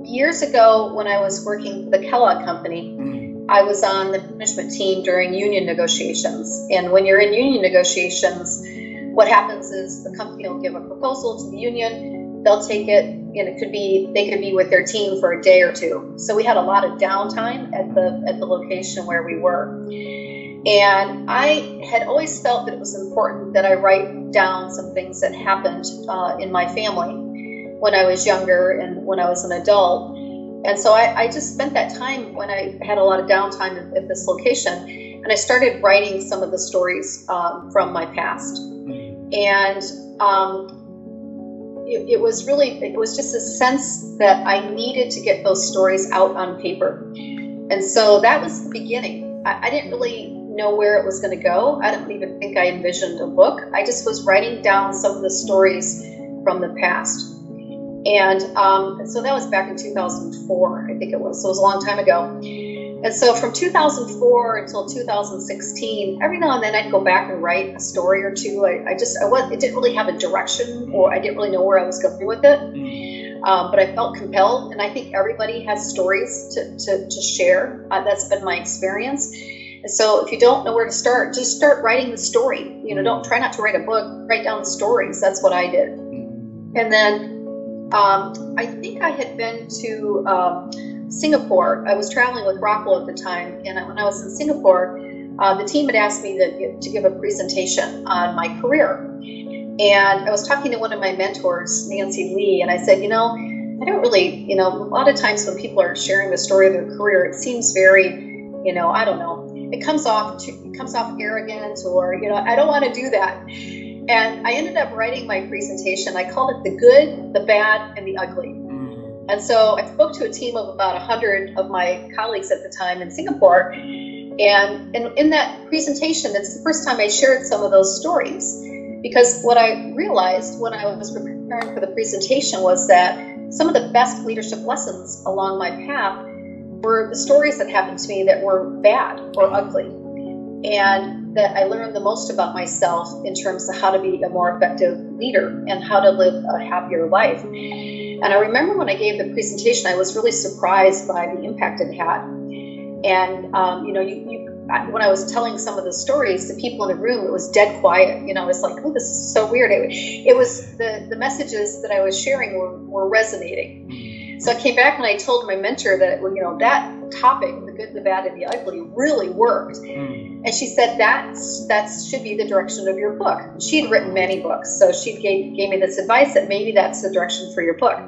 Years ago, when I was working for the Kellogg Company, I was on the management team during union negotiations. And when you're in union negotiations, what happens is the company will give a proposal to the union, they'll take it, and they could be with their team for a day or two. So we had a lot of downtime at the location where we were. And I had always felt that it was important that I write down some things that happened in my family when I was younger and when I was an adult. And so I just spent that time when I had a lot of downtime at this location, and I started writing some of the stories from my past. And it was just a sense that I needed to get those stories out on paper. And so that was the beginning. I didn't really know where it was going to go. I don't even think I envisioned a book. I just was writing down some of the stories from the past. And so that was back in 2004, I think it was. So it was a long time ago. And so from 2004 until 2016, every now and then I'd go back and write a story or two. It didn't really have a direction, or I didn't really know where I was going with it. But I felt compelled, and I think everybody has stories to share. That's been my experience. And so if you don't know where to start, just start writing the story. Don't try not to write a book, write down the stories. That's what I did. And then I think I had been to Singapore. I was traveling with Rockwell at the time, and when I was in Singapore, the team had asked me to give a presentation on my career. And I was talking to one of my mentors, Nancy Lee, and I said, I don't really, a lot of times when people are sharing the story of their career, it seems very, I don't know, it comes off arrogant, or, I don't want to do that. And I ended up writing my presentation. I called it The Good, the Bad, and the Ugly. And so I spoke to a team of about 100 of my colleagues at the time in Singapore. And in that presentation, it's the first time I shared some of those stories. Because what I realized when I was preparing for the presentation was that some of the best leadership lessons along my path were the stories that happened to me that were bad or ugly. And that I learned the most about myself in terms of how to be a more effective leader and how to live a happier life. And I remember when I gave the presentation, I was really surprised by the impact it had. And, when I was telling some of the stories, the people in the room, it was dead quiet. I was like, oh, this is so weird. It was the messages that I was sharing were resonating. So I came back and I told my mentor that, that topic, the good, the bad, and the ugly, really worked. And she said, that should be the direction of your book. She had written many books, so she gave me this advice that maybe that's the direction for your book.